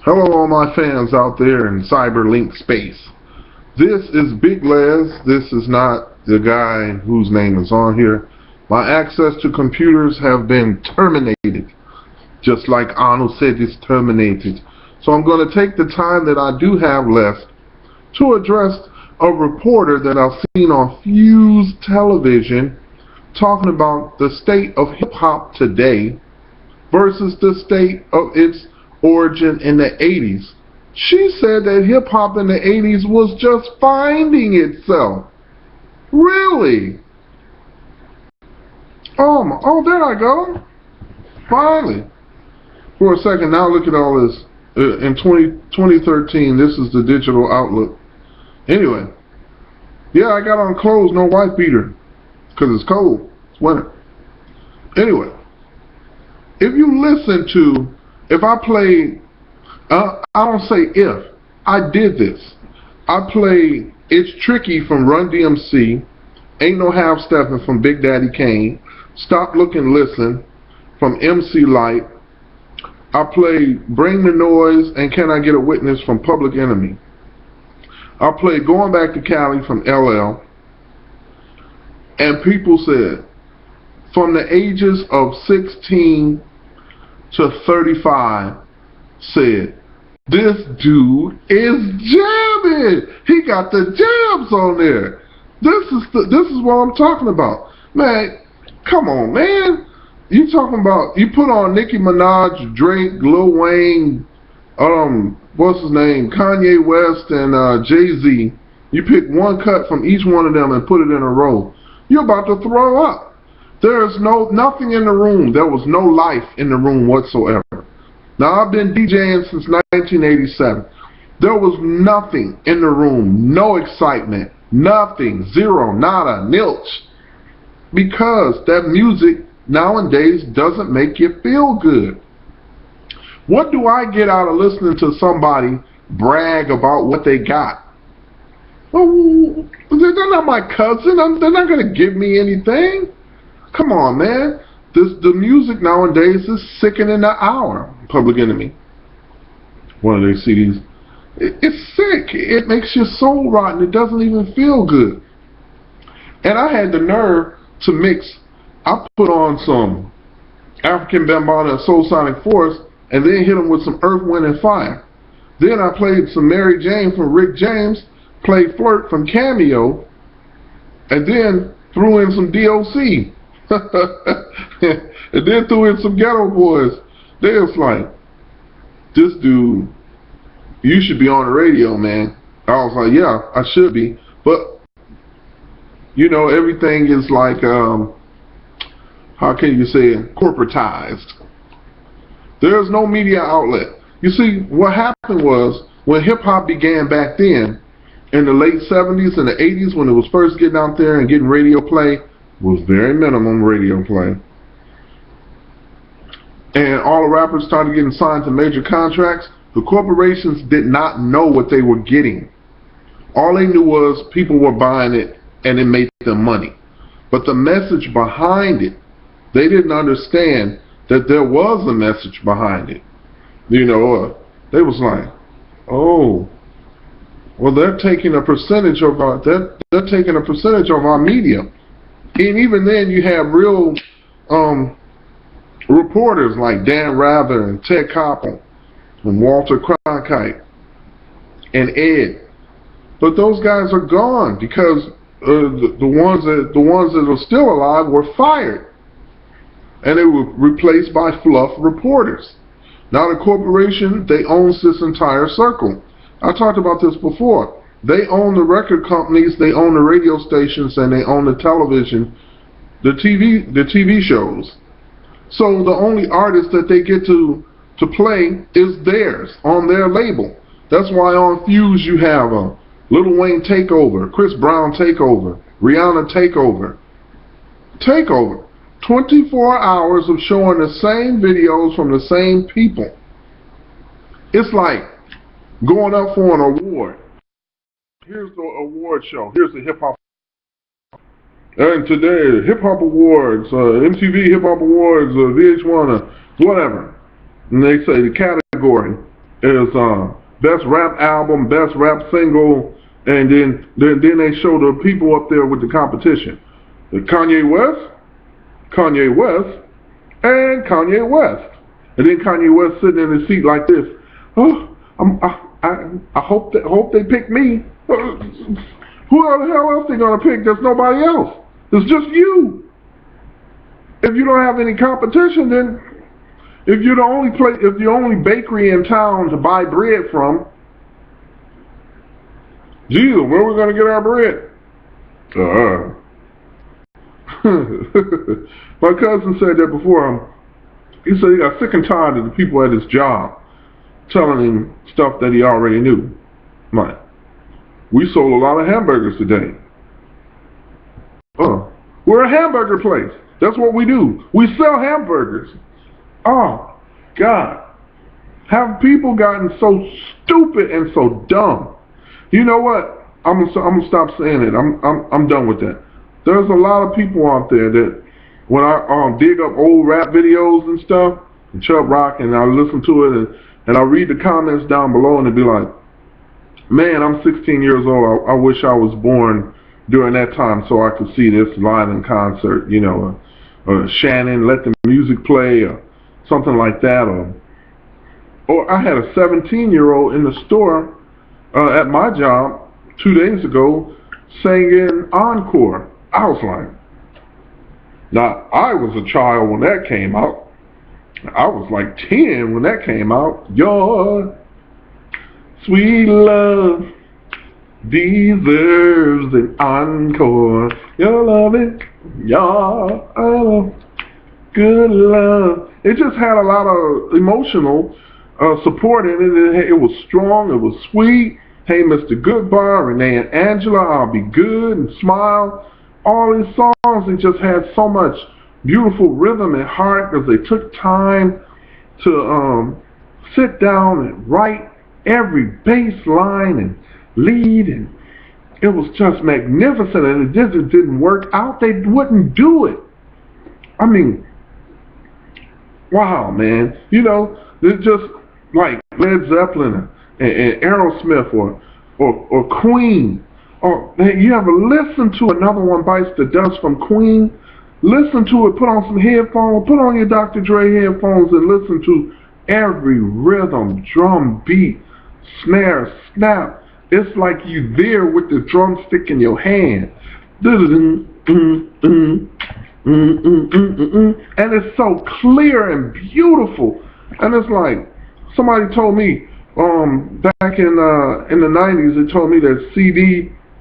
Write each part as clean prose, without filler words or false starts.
Hello all my fans out there in cyberlink space. This is Big Les. This is not the guy whose name is on here. My access to computers have been terminated. Just like Arnold said, it's terminated. So I'm going to take the time that I do have left to address a reporter that I've seen on Fuse television talking about the state of hip-hop today versus the state of its origin in the 80s. She said that hip-hop in the 80s was just finding itself. Really? Oh, there I go. Finally. For a second, now look at all this. In 2013, this is the digital outlook. Anyway, yeah, I got on clothes, no wife beater, because it's cold. It's winter. Anyway, if you listen to, if I play, I don't say if, I did this. I played It's Tricky from Run DMC, Ain't No Half Steppin' from Big Daddy Kane, Stop Lookin' Listen from MC Light. I played Bring the Noise and Can I Get a Witness from Public Enemy. I played Going Back to Cali from LL. And people said, from the ages of 16 to 35, said, this dude is jamming. He got the jams on there. This is what I'm talking about. Man, come on, man. You talking about, you put on Nicki Minaj, Drake, Lil Wayne, what's his name, Kanye West, and Jay-Z. You pick one cut from each one of them and put it in a row. You're about to throw up. There's nothing in the room. There was no life in the room whatsoever. Now, I've been DJing since 1987. There was nothing in the room. No excitement. Nothing. Zero. Nada. Nilch. Because that music nowadays doesn't make you feel good. What do I get out of listening to somebody brag about what they got? Well, they're not my cousin. They're not going to give me anything. Come on, man. The music nowadays is sickening in the hour. Public Enemy. One of their CDs. It's sick. It makes your soul rotten. It doesn't even feel good. And I had the nerve to mix. I put on some African Bambaataa and Soul Sonic Force and then hit them with some Earth, Wind, and Fire. Then I played some Mary Jane from Rick James, played Flirt from Cameo, and then threw in some DOC. And then threw in some Ghetto Boys. They was like, this dude, you should be on the radio, man. I was like, yeah, I should be. But, you know, everything is like, how can you say it, corporatized. There's no media outlet. You see, what happened was, when hip-hop began back then, in the late 70s and the 80s, when it was first getting out there and getting radio play, was very minimum radio play. And all the rappers started getting signed to major contracts. The corporations did not know what they were getting. All they knew was people were buying it and it made them money. But the message behind it, they didn't understand that there was a message behind it. You know, they was like, oh, well, they're taking a percentage of our, they're taking a percentage of our media. And even then, you have real reporters like Dan Rather and Ted Koppel and Walter Cronkite and Ed. But those guys are gone because the ones that are still alive were fired, and they were replaced by fluff reporters. Now the corporation, they owns this entire circle. I talked about this before. They own the record companies, they own the radio stations, and they own the television, the TV shows. So the only artist that they get to play is theirs, on their label. That's why on Fuse you have a Lil Wayne takeover, Chris Brown takeover, Rihanna takeover. 24 hours of showing the same videos from the same people. It's like going up for an award. Here's the award show. Here's the hip hop. And today, hip hop awards, MTV hip hop awards, VH1, whatever. And they say the category is best rap album, best rap single, and then they show the people up there with the competition. Kanye West, Kanye West, and Kanye West. And then Kanye West sitting in his seat like this. Oh, I hope they pick me. Who the hell else they gonna pick? There's nobody else. It's just you. If you don't have any competition, then if you're the only bakery in town to buy bread from, Jesus, where are we gonna get our bread? My cousin said that before. He said he got sick and tired of the people at his job telling him stuff that he already knew. Like, we sold a lot of hamburgers today. We're a hamburger place. That's what we do. We sell hamburgers. Oh, God. Have people gotten so stupid and so dumb? You know what? I'm gonna stop saying it. I'm done with that. There's a lot of people out there that when I dig up old rap videos and stuff, and Chubb Rock, and I listen to it, and I read the comments down below, and it'd be like, man, I'm 16 years old. I wish I was born during that time so I could see this live in concert, you know, Shannon, let the music play, or something like that. Or I had a 17-year-old in the store at my job 2 days ago singing Encore. I was like, now, I was a child when that came out. I was like 10 when that came out. Your sweet love deserves an encore. Your loving, your good love. It just had a lot of emotional support in it. It was strong. It was sweet. Hey, Mr. Goodbar, Renee and Angela, I'll be good, and Smile. All these songs, they just had so much beautiful rhythm and heart because they took time to sit down and write every bass line and lead, and it was just magnificent, and it just didn't work out. They wouldn't do it. I mean, wow, man. You know, it's just like Led Zeppelin and Aerosmith or Queen. Or you ever listen to Another One Bites the Dust from Queen? Listen to it, put on some headphones, put on your Dr. Dre headphones and listen to every rhythm, drum beat, snare, snap. It's like you there with the drumstick in your hand. And it's so clear and beautiful. And it's like, somebody told me, back in the 90s, they told me that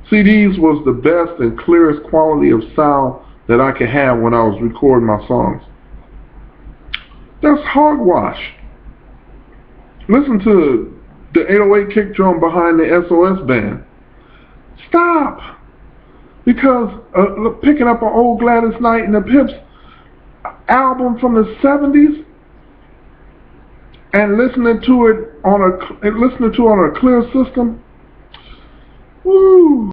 CDs was the best and clearest quality of sound that I could have when I was recording my songs. That's hogwash. Listen to the 808 kick drum behind the SOS band. Stop! Because picking up an old Gladys Knight and the Pips album from the 70s and listening to it on a clear system, woo,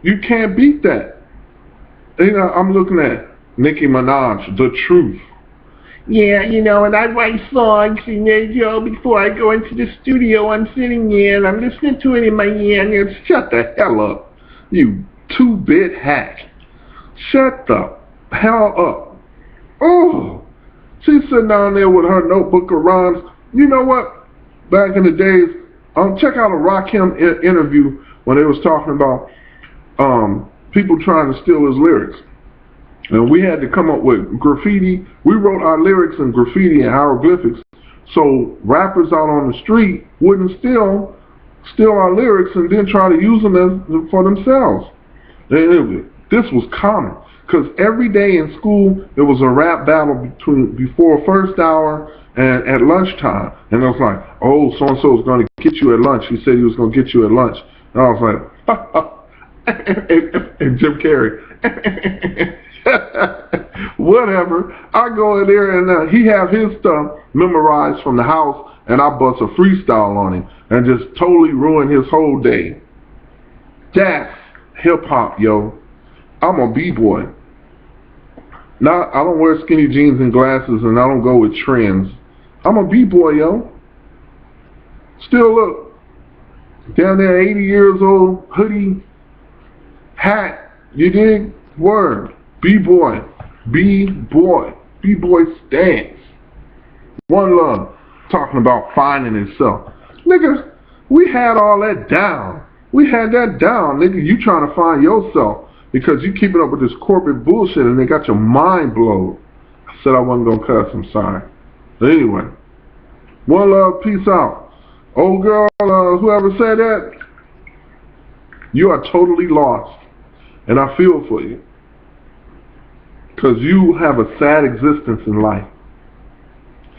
you can't beat that. You know, I'm looking at Nicki Minaj, The Truth. Yeah, you know, and I write songs, and you know, before I go into the studio, I'm sitting there and I'm listening to it in my ear, and it's, shut the hell up, you 2-bit hack. Shut the hell up. Oh, she's sitting down there with her notebook of rhymes. You know what? Back in the days, check out a Rakim interview when they was talking about people trying to steal his lyrics. And we had to come up with graffiti. We wrote our lyrics in graffiti and hieroglyphics, so rappers out on the street wouldn't steal our lyrics and then try to use them for themselves. This was common, because every day in school there was a rap battle before first hour and at lunchtime. And I was like, oh, so-and-so was going to get you at lunch. He said he was going to get you at lunch. And I was like, and Jim Carrey. Whatever. I go in there and he have his stuff memorized from the house, and I bust a freestyle on him and just totally ruin his whole day. That's hip-hop, yo. I'm a b-boy. I don't wear skinny jeans and glasses, and I don't go with trends. I'm a b-boy, yo. Still look. Down there, 80 years old, hoodie, hat, you dig? Word. B-boy. B-boy. B-boy stance. One love. Talking about finding himself. Nigga, we had all that down. We had that down, nigga. You trying to find yourself because you keeping up with this corporate bullshit and they got your mind blown. I said I wasn't gonna cuss, I'm sorry. But anyway. One love, peace out. Old girl, whoever said that, you are totally lost. And I feel for you. Because you have a sad existence in life.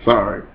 Sorry.